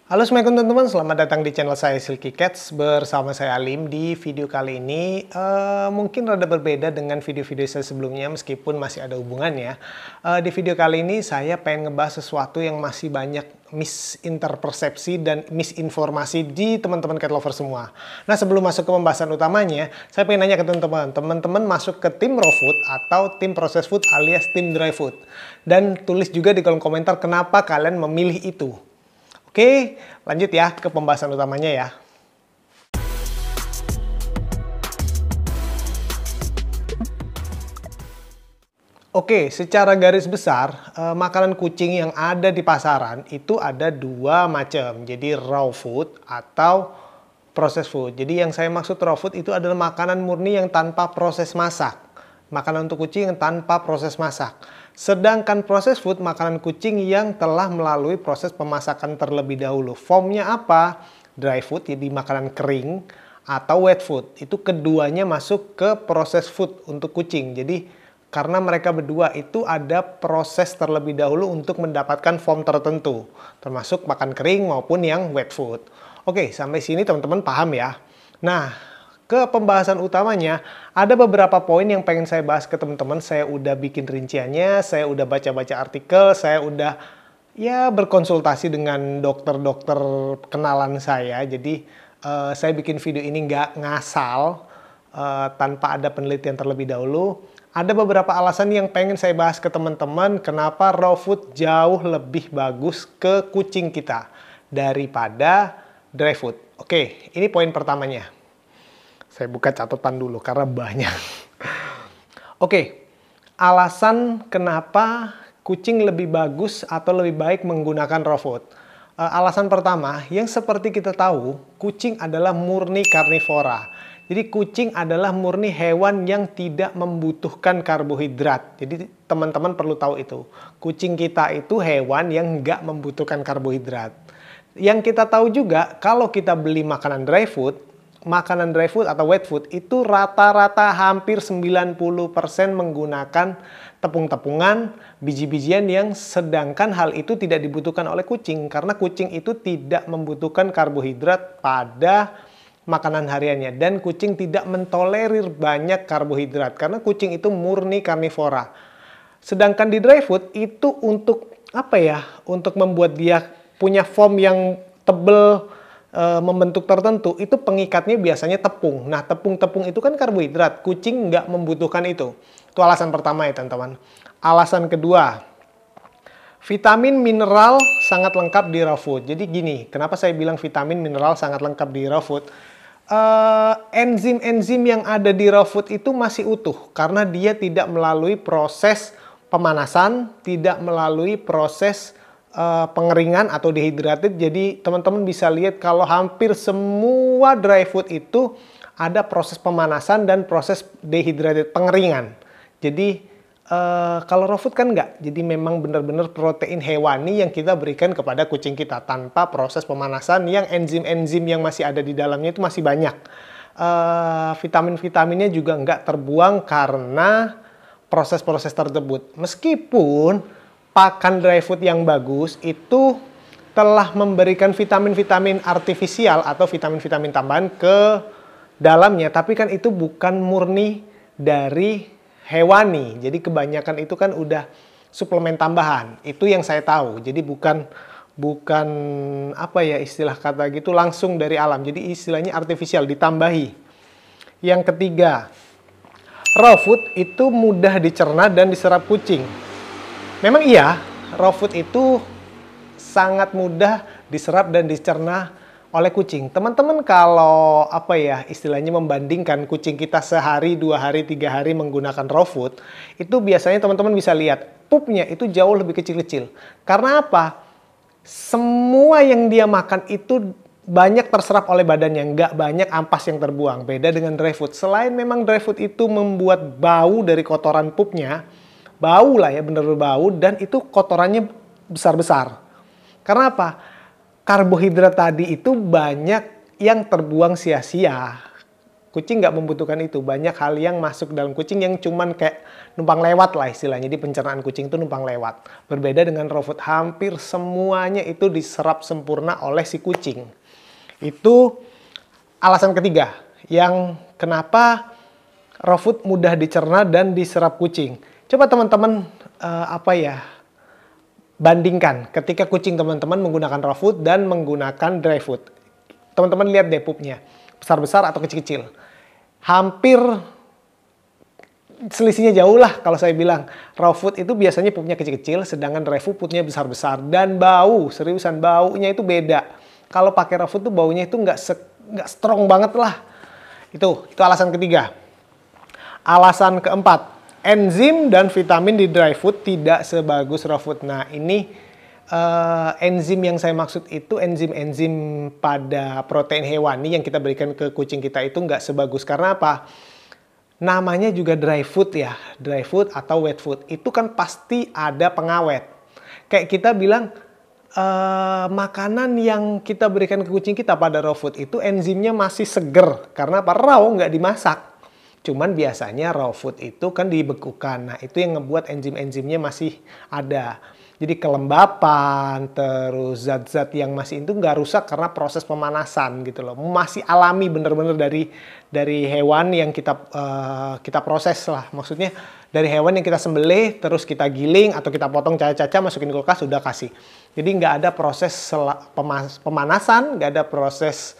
Halo Assalamualaikum teman-teman, selamat datang di channel saya Silky Cats. Bersama saya Alim. Di video kali ini mungkin rada berbeda dengan video-video saya sebelumnya meskipun masih ada hubungannya. Di video kali ini saya pengen ngebahas sesuatu yang masih banyak misinterpersepsi dan misinformasi di teman-teman cat lover semua. Nah, sebelum masuk ke pembahasan utamanya, saya pengen nanya ke teman-teman. Teman-teman masuk ke tim raw food atau tim processed food alias tim dry food? Dan tulis juga di kolom komentar kenapa kalian memilih itu. Oke, lanjut ya ke pembahasan utamanya ya. Oke, secara garis besar, makanan kucing yang ada di pasaran itu ada dua macam. Jadi raw food atau processed food. Jadi yang saya maksud raw food itu adalah makanan murni yang tanpa proses masak. Makanan untuk kucing yang tanpa proses masak. Sedangkan processed food, makanan kucing yang telah melalui proses pemasakan terlebih dahulu. Formnya apa? Dry food, jadi makanan kering, atau wet food. Itu keduanya masuk ke processed food untuk kucing. Jadi karena mereka berdua itu ada proses terlebih dahulu untuk mendapatkan form tertentu. Termasuk makan kering maupun yang wet food. Oke, sampai sini teman-teman paham ya. Nah, ke pembahasan utamanya, ada beberapa poin yang pengen saya bahas ke teman-teman. Saya udah bikin rinciannya, saya udah baca-baca artikel, saya udah ya berkonsultasi dengan dokter-dokter kenalan saya. Jadi saya bikin video ini nggak ngasal, tanpa ada penelitian terlebih dahulu. Ada beberapa alasan yang pengen saya bahas ke teman-teman kenapa raw food jauh lebih bagus ke kucing kita daripada dry food. Oke, ini poin pertamanya. Saya buka catatan dulu karena banyak. Oke, alasan kenapa kucing lebih bagus atau lebih baik menggunakan raw food. Alasan pertama, yang seperti kita tahu, kucing adalah murni karnivora. Jadi kucing adalah murni hewan yang tidak membutuhkan karbohidrat. Jadi teman-teman perlu tahu itu. Kucing kita itu hewan yang nggak membutuhkan karbohidrat. Yang kita tahu juga, kalau kita beli makanan dry food atau wet food itu rata-rata hampir 90% menggunakan tepung-tepungan, biji-bijian yang sedangkan hal itu tidak dibutuhkan oleh kucing karena kucing itu tidak membutuhkan karbohidrat pada makanan hariannya dan kucing tidak mentolerir banyak karbohidrat karena kucing itu murni karnivora. Sedangkan di dry food itu untuk apa ya? Untuk membuat dia punya form yang tebal, membentuk tertentu, itu pengikatnya biasanya tepung. Nah, tepung-tepung itu kan karbohidrat. Kucing nggak membutuhkan itu. Itu alasan pertama ya, teman-teman. Alasan kedua, vitamin mineral sangat lengkap di raw food. Jadi gini, kenapa saya bilang vitamin mineral sangat lengkap di raw food? Enzim-enzim yang ada di raw food itu masih utuh. Karena dia tidak melalui proses pemanasan, tidak melalui proses pengeringan atau dehydrated. Jadi teman-teman bisa lihat kalau hampir semua dry food itu ada proses pemanasan dan proses dehydrated, pengeringan. Jadi kalau raw food kan enggak. Jadi memang benar-benar protein hewani yang kita berikan kepada kucing kita tanpa proses pemanasan yang enzim-enzim yang masih ada di dalamnya itu masih banyak. Vitamin-vitaminnya juga enggak terbuang karena proses-proses tersebut. Meskipun pakan dry food yang bagus itu telah memberikan vitamin-vitamin artifisial atau vitamin-vitamin tambahan ke dalamnya. Tapi kan itu bukan murni dari hewani. Jadi kebanyakan itu kan udah suplemen tambahan. Itu yang saya tahu. Jadi bukan apa ya istilah kata gitu langsung dari alam. Jadi istilahnya artifisial ditambahi. Yang ketiga, raw food itu mudah dicerna dan diserap kucing. Memang iya, raw food itu sangat mudah diserap dan dicerna oleh kucing. Teman-teman kalau apa ya istilahnya membandingkan kucing kita sehari, 2 hari, 3 hari menggunakan raw food, itu biasanya teman-teman bisa lihat pupnya itu jauh lebih kecil-kecil. Karena apa? Semua yang dia makan itu banyak terserap oleh badannya, nggak banyak ampas yang terbuang. Beda dengan dry food. Selain memang dry food itu membuat bau dari kotoran pupnya, bau lah ya, bener-bener bau, dan itu kotorannya besar-besar. Karena apa? Karbohidrat tadi itu banyak yang terbuang sia-sia. Kucing nggak membutuhkan itu. Banyak hal yang masuk dalam kucing yang cuman kayak numpang lewat lah istilahnya. Jadi pencernaan kucing itu numpang lewat. Berbeda dengan raw food, hampir semuanya itu diserap sempurna oleh si kucing. Itu alasan ketiga yang kenapa raw food mudah dicerna dan diserap kucing. Coba teman-teman bandingkan ketika kucing teman-teman menggunakan raw food dan menggunakan dry food. Teman-teman lihat deh pupnya, besar-besar atau kecil-kecil. Hampir selisihnya jauh lah kalau saya bilang. Raw food itu biasanya pupnya kecil-kecil, sedangkan dry food pupnya besar-besar. Dan bau, seriusan baunya itu beda. Kalau pakai raw food tuh baunya itu nggak strong banget lah. Itu alasan ketiga. Alasan keempat, enzim dan vitamin di dry food tidak sebagus raw food. Nah, ini enzim yang saya maksud itu enzim-enzim pada protein hewani yang kita berikan ke kucing kita itu nggak sebagus. Karena apa? Namanya juga dry food ya. Dry food atau wet food. Itu kan pasti ada pengawet. Kayak kita bilang, makanan yang kita berikan ke kucing kita pada raw food itu enzimnya masih seger. Karena apa? Raw, nggak dimasak. Cuman biasanya raw food itu kan dibekukan. Nah, itu yang ngebuat enzim-enzimnya masih ada. Jadi kelembapan, terus zat-zat yang masih itu nggak rusak karena proses pemanasan gitu loh. Masih alami bener-bener dari hewan yang kita proses lah. Maksudnya dari hewan yang kita sembelih, terus kita giling atau kita potong caca-caca, masukin kulkas, udah kasih. Jadi nggak ada proses pemanasan, nggak ada proses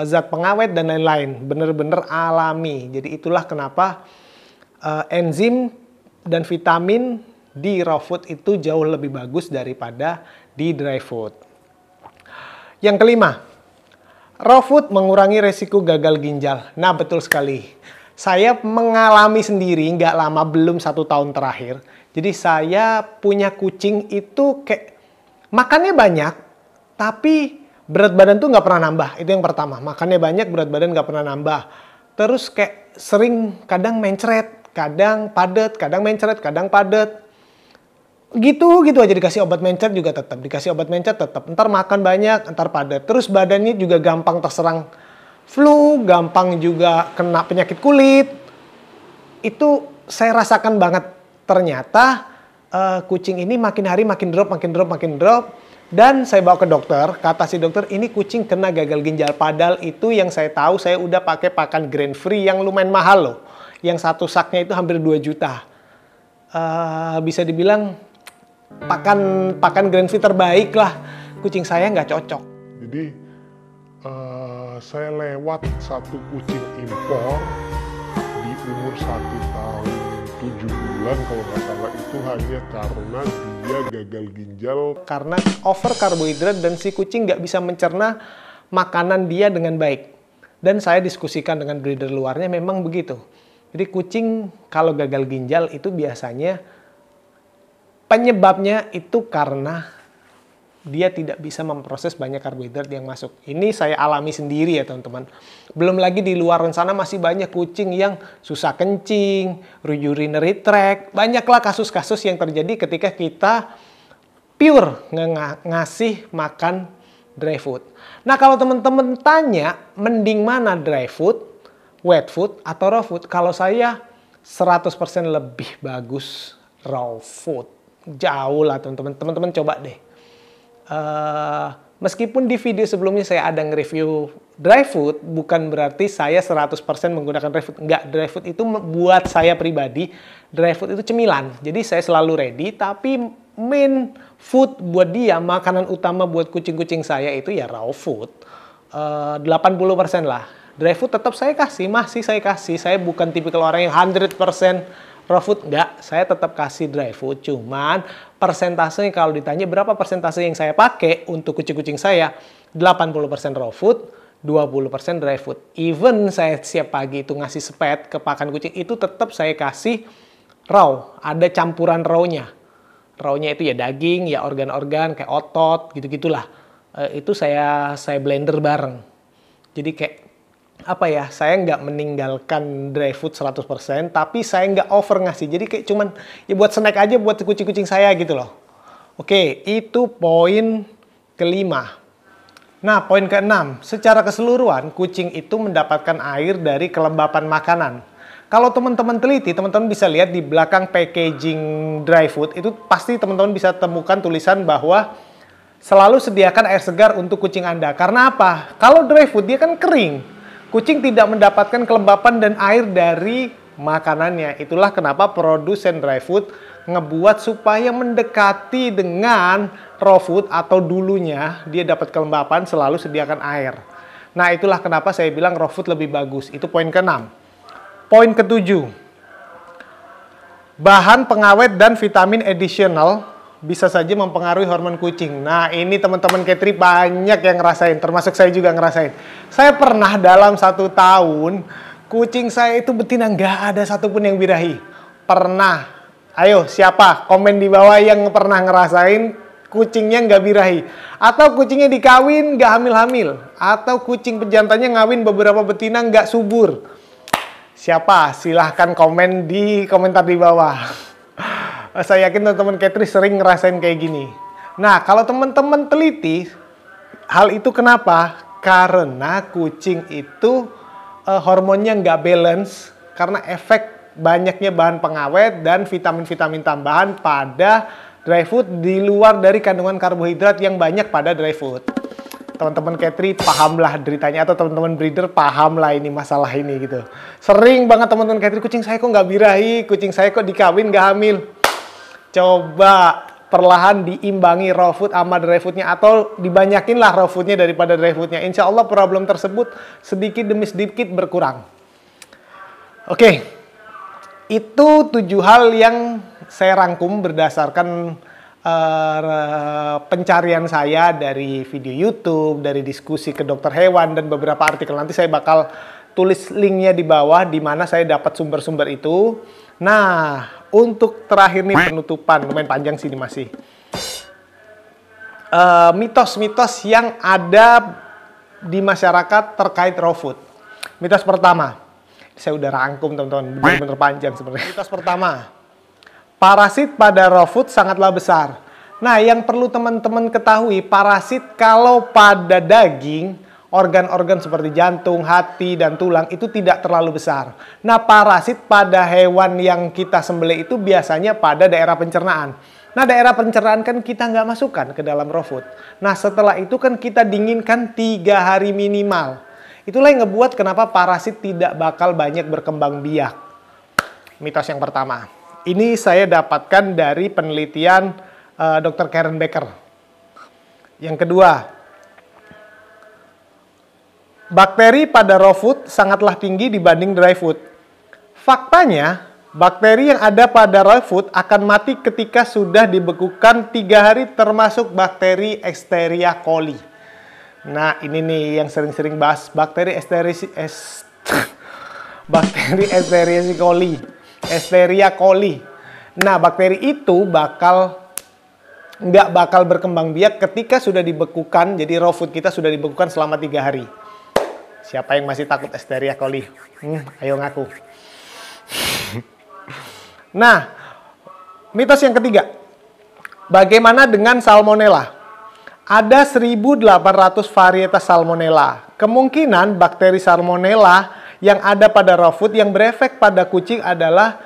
zat pengawet dan lain-lain, bener-bener alami. Jadi itulah kenapa enzim dan vitamin di raw food itu jauh lebih bagus daripada di dry food. Yang kelima, raw food mengurangi resiko gagal ginjal. Nah, betul sekali. Saya mengalami sendiri, nggak lama, belum 1 tahun terakhir. Jadi saya punya kucing itu kayak makannya banyak, tapi berat badan tuh nggak pernah nambah. Itu yang pertama. Makannya banyak, berat badan nggak pernah nambah. Terus kayak sering kadang mencret, kadang padat, kadang mencret, kadang padat. Gitu aja, dikasih obat mencret juga tetap. Dikasih obat mencret tetap. Ntar makan banyak, ntar padat. Terus badannya juga gampang terserang flu, gampang juga kena penyakit kulit. Itu saya rasakan banget. Ternyata kucing ini makin hari makin drop. Dan saya bawa ke dokter, kata si dokter, ini kucing kena gagal ginjal. Padahal itu yang saya tahu, saya udah pakai pakan grain free yang lumayan mahal loh. Yang satu saknya itu hampir 2 juta. Bisa dibilang pakan grain free terbaik lah. Kucing saya nggak cocok. Jadi saya lewat satu kucing impor di umur 1 tahun 7 bulan kalau nggak salah, itu hanya karena dia gagal ginjal. Karena over karbohidrat dan si kucing nggak bisa mencerna makanan dia dengan baik. Dan saya diskusikan dengan breeder luarnya memang begitu. Jadi kucing kalau gagal ginjal itu biasanya penyebabnya itu karena dia tidak bisa memproses banyak karbohidrat yang masuk. Ini saya alami sendiri ya teman-teman. Belum lagi di luar sana masih banyak kucing yang susah kencing, urinary tract. Banyaklah kasus-kasus yang terjadi ketika kita pure ngasih makan dry food. Nah, kalau teman-teman tanya mending mana dry food, wet food, atau raw food? Kalau saya 100% lebih bagus raw food. Jauh lah teman-teman. Teman-teman coba deh. Meskipun di video sebelumnya saya ada nge-review dry food, bukan berarti saya 100% menggunakan dry food. Enggak, dry food itu buat saya pribadi, dry food itu cemilan. Jadi saya selalu ready, tapi main food buat dia, makanan utama buat kucing-kucing saya itu ya raw food. 80% lah. Dry food tetap saya kasih, masih saya kasih. Saya bukan tipikal orang yang 100% raw food, enggak, saya tetap kasih dry food. Cuman persentasenya kalau ditanya berapa persentase yang saya pakai untuk kucing-kucing saya, 80% raw food, 20% dry food. Even saya siap pagi itu ngasih spet ke pakan kucing, itu tetap saya kasih raw. Ada campuran raw-nya. Raw-nya itu ya daging, ya organ-organ, kayak otot, gitu-gitulah. Itu saya blender bareng. Jadi kayak apa ya, saya nggak meninggalkan dry food 100%, tapi saya nggak over ngasih. Jadi kayak cuman ya buat snack aja buat kucing-kucing saya gitu loh. Oke, itu poin kelima. Nah, poin keenam, secara keseluruhan kucing itu mendapatkan air dari kelembapan makanan. Kalau teman-teman teliti, teman-teman bisa lihat di belakang packaging dry food, itu pasti teman-teman bisa temukan tulisan bahwa selalu sediakan air segar untuk kucing Anda. Karena apa? Kalau dry food dia kan kering. Kucing tidak mendapatkan kelembapan dan air dari makanannya. Itulah kenapa produsen dry food ngebuat supaya mendekati dengan raw food atau dulunya dia dapat kelembapan, selalu sediakan air. Nah, itulah kenapa saya bilang raw food lebih bagus. Itu poin ke-6. Poin ke-7. Bahan pengawet dan vitamin additional bisa saja mempengaruhi hormon kucing. Nah, ini teman-teman Ketri banyak yang ngerasain, termasuk saya juga ngerasain. Saya pernah dalam 1 tahun, kucing saya itu betina nggak ada satupun yang birahi. Pernah. Ayo, siapa? Komen di bawah yang pernah ngerasain kucingnya nggak birahi. Atau kucingnya dikawin nggak hamil-hamil. Atau kucing pejantannya ngawin beberapa betina nggak subur. Siapa? Silahkan komen di komentar di bawah. Saya yakin teman-teman Ketri sering ngerasain kayak gini. Nah, kalau teman-teman teliti, hal itu kenapa? Karena kucing itu hormonnya nggak balance karena efek banyaknya bahan pengawet dan vitamin-vitamin tambahan pada dry food di luar dari kandungan karbohidrat yang banyak pada dry food. Teman-teman Ketri pahamlah deritanya, atau teman-teman breeder pahamlah ini masalah ini gitu. Sering banget teman-teman Ketri, kucing saya kok nggak birahi, kucing saya kok dikawin nggak hamil. Coba perlahan diimbangi raw food sama dry foodnya, atau dibanyakin lah raw foodnya daripada dry foodnya. Insya Allah problem tersebut sedikit demi sedikit berkurang. Oke. Itu 7 hal yang saya rangkum berdasarkan pencarian saya dari video YouTube, dari diskusi ke dokter hewan, dan beberapa artikel. Nanti saya bakal tulis linknya di bawah di mana saya dapat sumber-sumber itu. Nah, untuk terakhir nih penutupan, lumayan panjang sih ini masih. Mitos-mitos yang ada di masyarakat terkait raw food. Mitos pertama. Saya udah rangkum teman-teman, bener-bener panjang sebenarnya. Mitos pertama, parasit pada raw food sangatlah besar. Nah, yang perlu teman-teman ketahui, parasit kalau pada daging, organ-organ seperti jantung, hati, dan tulang itu tidak terlalu besar. Nah, parasit pada hewan yang kita sembelih itu biasanya pada daerah pencernaan. Nah, daerah pencernaan kan kita nggak masukkan ke dalam raw food. Nah, setelah itu kan kita dinginkan 3 hari minimal. Itulah yang ngebuat kenapa parasit tidak bakal banyak berkembang biak. Mitos yang pertama. Ini saya dapatkan dari penelitian Dr. Karen Becker. Yang kedua, bakteri pada raw food sangatlah tinggi dibanding dry food. Faktanya, bakteri yang ada pada raw food akan mati ketika sudah dibekukan 3 hari, termasuk bakteri Escherichia coli. Nah, ini nih yang sering-sering bahas, bakteri Escherichia coli. Nah, bakteri itu nggak bakal berkembang biak ketika sudah dibekukan. Jadi raw food kita sudah dibekukan selama 3 hari. Siapa yang masih takut Escherichia coli? Ayo ngaku. Nah, mitos yang ketiga. Bagaimana dengan salmonella? Ada 1.800 varietas salmonella. Kemungkinan bakteri salmonella yang ada pada raw food yang berefek pada kucing adalah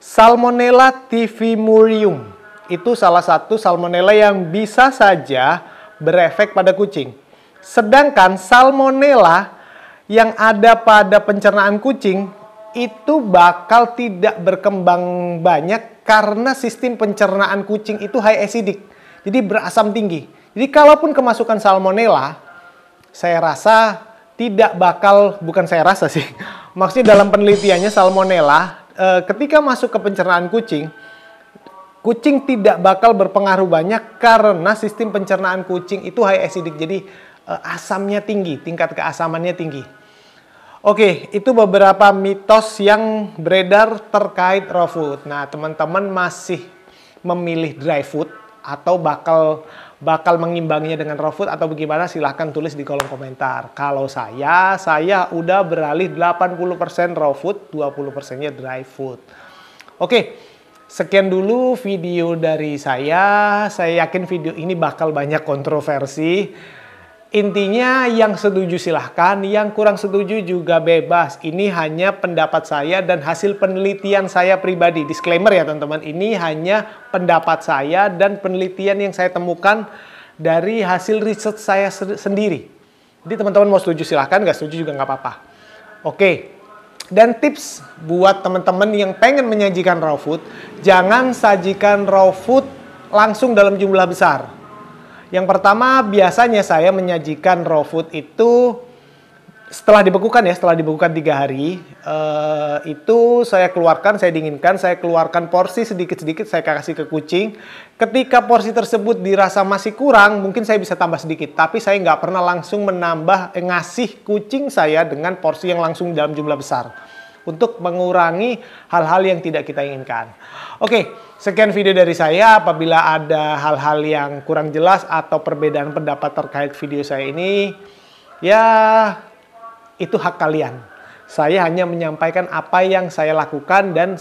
Salmonella typhimurium. Itu salah satu salmonella yang bisa saja berefek pada kucing. Sedangkan salmonella yang ada pada pencernaan kucing itu bakal tidak berkembang banyak karena sistem pencernaan kucing itu high acidic. Jadi berasam tinggi. Jadi kalaupun kemasukan salmonella, saya rasa tidak bakal, bukan saya rasa sih, maksudnya dalam penelitiannya salmonella ketika masuk ke pencernaan kucing, kucing tidak bakal berpengaruh banyak karena sistem pencernaan kucing itu high acidic. Jadi asamnya tinggi, tingkat keasamannya tinggi. Oke, itu beberapa mitos yang beredar terkait raw food. Nah, teman-teman masih memilih dry food atau bakal mengimbanginya dengan raw food atau bagaimana, silahkan tulis di kolom komentar. Kalau saya udah beralih 80% raw food, 20%-nya dry food. Oke, sekian dulu video dari saya. Saya yakin video ini bakal banyak kontroversi. Intinya yang setuju silahkan, yang kurang setuju juga bebas. Ini hanya pendapat saya dan hasil penelitian saya pribadi. Disclaimer ya teman-teman, ini hanya pendapat saya dan penelitian yang saya temukan dari hasil riset saya sendiri. Jadi teman-teman mau setuju silahkan, nggak setuju juga nggak apa-apa. Oke, dan tips buat teman-teman yang pengen menyajikan raw food, jangan sajikan raw food langsung dalam jumlah besar. Yang pertama, biasanya saya menyajikan raw food itu setelah dibekukan ya, setelah dibekukan 3 hari, itu saya keluarkan, saya dinginkan, saya keluarkan porsi sedikit-sedikit, saya kasih ke kucing. Ketika porsi tersebut dirasa masih kurang, mungkin saya bisa tambah sedikit, tapi saya nggak pernah langsung ngasih kucing saya dengan porsi yang langsung dalam jumlah besar, untuk mengurangi hal-hal yang tidak kita inginkan. Oke, sekian video dari saya. Apabila ada hal-hal yang kurang jelas atau perbedaan pendapat terkait video saya ini, ya itu hak kalian. Saya hanya menyampaikan apa yang saya lakukan dan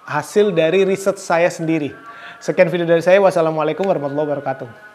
hasil dari riset saya sendiri. Sekian video dari saya. Wassalamualaikum warahmatullahi wabarakatuh.